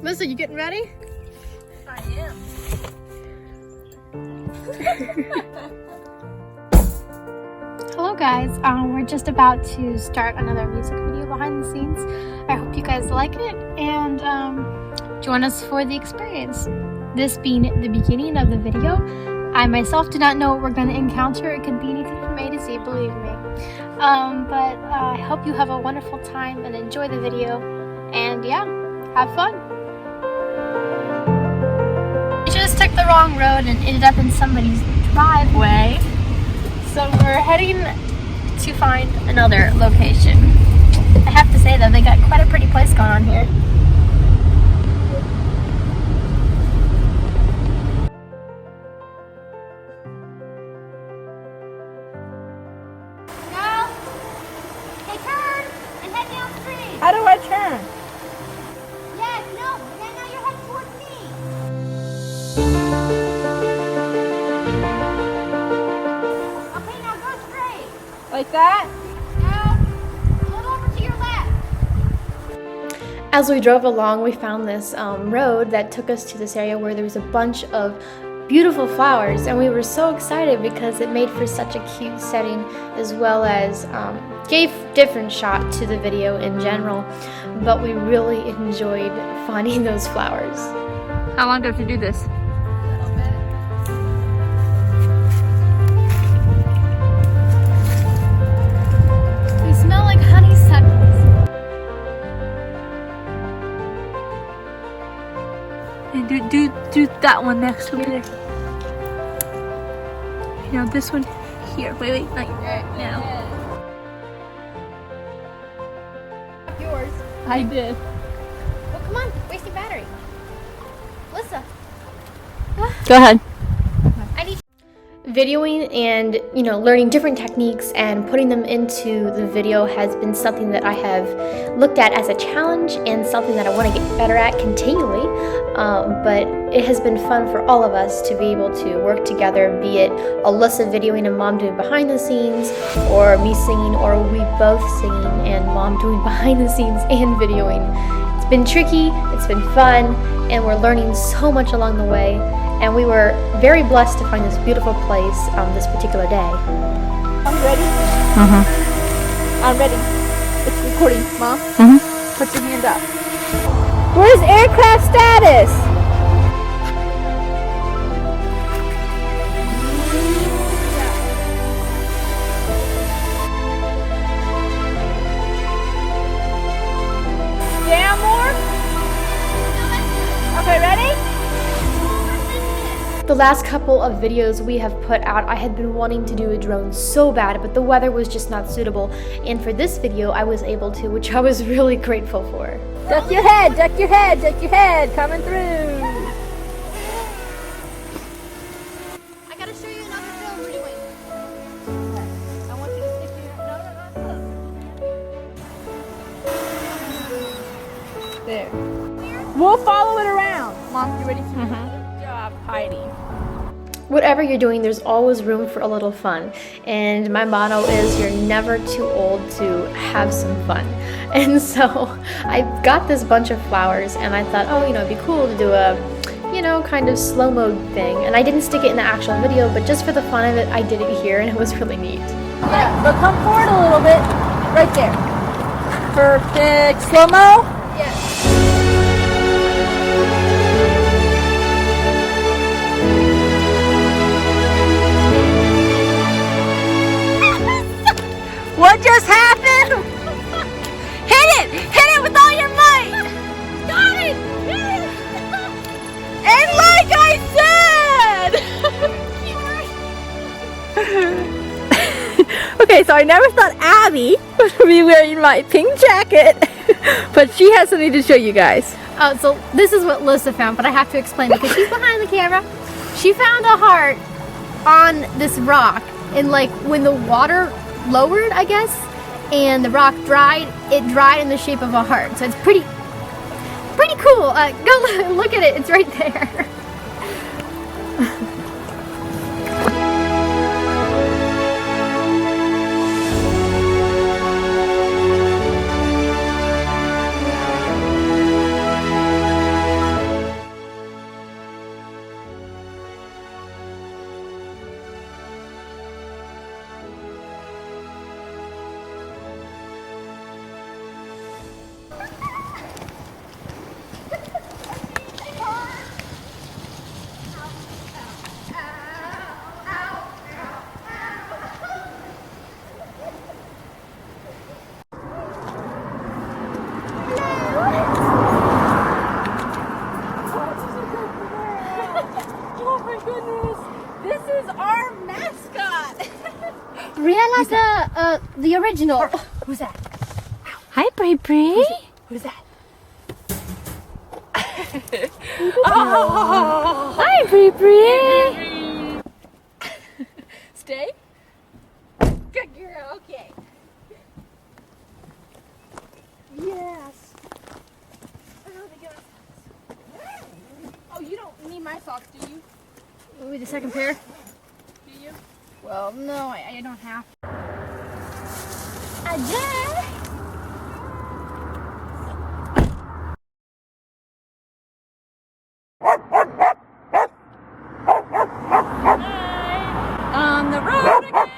Melissa, you getting ready? I am. Hello guys, we're just about to start another music video behind the scenes. I hope you guys like it and join us for the experience. This being the beginning of the video, I myself do not know what we're going to encounter. It could be anything from A to Z, believe me. But I hope you have a wonderful time and enjoy the video. And yeah, have fun. We just took the wrong road and ended up in somebody's driveway. So we're heading to find another location. I have to say though, they got quite a pretty place going on here. No! Hey, turn and head down the street. How do I turn? Yes, no, and now you're heading towards me. Okay, now go straight. Like that? Now, a little over to your left. As we drove along, we found this road that took us to this area where there was a bunch of beautiful flowers, and we were so excited because it made for such a cute setting, as well as gave different shot to the video in general. But we really enjoyed finding those flowers. How long do you have to do this? They smell like honeysuckles. And do that one next over there. You know, this one here. Wait, not right now. Yours. I did. Well, come on, wasting battery. Melissa, Go ahead. I need. Videoing and, learning different techniques and putting them into the video has been something that I have looked at as a challenge and something that I want to get better at continually. But it has been fun for all of us to be able to work together, be it Alyssa videoing and Mom doing behind the scenes, or me singing, or we both singing and Mom doing behind the scenes and videoing. It's been tricky, it's been fun, and we're learning so much along the way. And we were very blessed to find this beautiful place on this particular day. I'm ready. I'm ready. It's recording, Mom. Put your hand up. Where's aircraft status? Down more? Okay, ready? The last couple of videos we have put out, I had been wanting to do a drone so bad, but the weather was just not suitable. And for this video, I was able to, which I was really grateful for. Duck your head, duck your head, duck your head, coming through. I gotta show you another film we're doing. I want you to stick your There. We'll follow it around. Mom, you ready? Good job, Heidi. Whatever you're doing, there's always room for a little fun. And my motto is you're never too old to have some fun. And so I got this bunch of flowers and I thought, oh, it'd be cool to do a, kind of slow mode thing. And I didn't stick it in the actual video, but just for the fun of it, I did it here and it was really neat. Yeah, but come forward a little bit. Right there. Perfect. Slow-mo? Yes. What just happened? Hit it! Hit it with all your might! Got it! And like I said! Okay, so I never thought Abby would be wearing my pink jacket, but she has something to show you guys. Oh, so this is what Alyssa found, but I have to explain because she's behind the camera. She found a heart on this rock, and when the water lowered, I guess, and the rock dried, it dried in the shape of a heart. So it's pretty cool. Go look at it. It's right there. The original. Who's that? Hi, Bree Bree. Who's that? Oh. Hi, Bree Bree. Stay. Good girl. Okay. Yes. Oh, you don't need my socks, do you? Wait, the second pair? Do you? Well, no, I don't have. On the road again.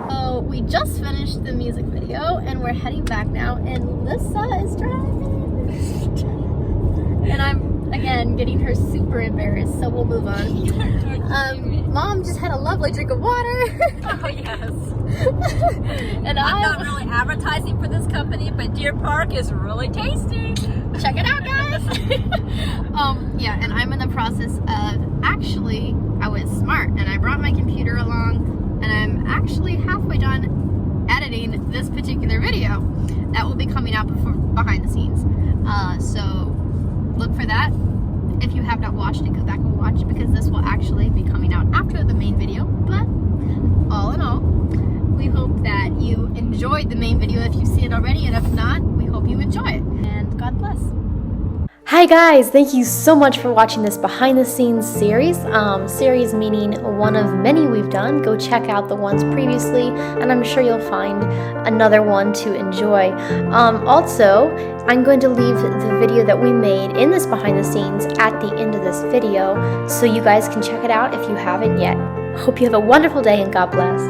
So we just finished the music video and we're heading back now, and Lissa is driving. And I'm again getting her super embarrassed, so we'll move on. Mom just had a lovely drink of water. Oh, yes. And I'm not really advertising for this company, but Deer Park is really tasty. check it out, guys. Yeah, and I'm in the process of I was smart and I brought my computer along, and I'm actually halfway done editing this particular video that will be coming out behind the scenes. So look for that. If you have not watched it, go back and watch, because this will actually be coming out after the main video. But all in all, we hope that you enjoyed the main video if you've seen it already, and if not, we hope you enjoy it. And God bless. Hi guys, thank you so much for watching this behind the scenes series. Series meaning one of many we've done. Go check out the ones previously, and I'm sure you'll find another one to enjoy. Also, I'm going to leave the video that we made in this behind the scenes at the end of this video, so you guys can check it out if you haven't yet. Hope you have a wonderful day, and God bless.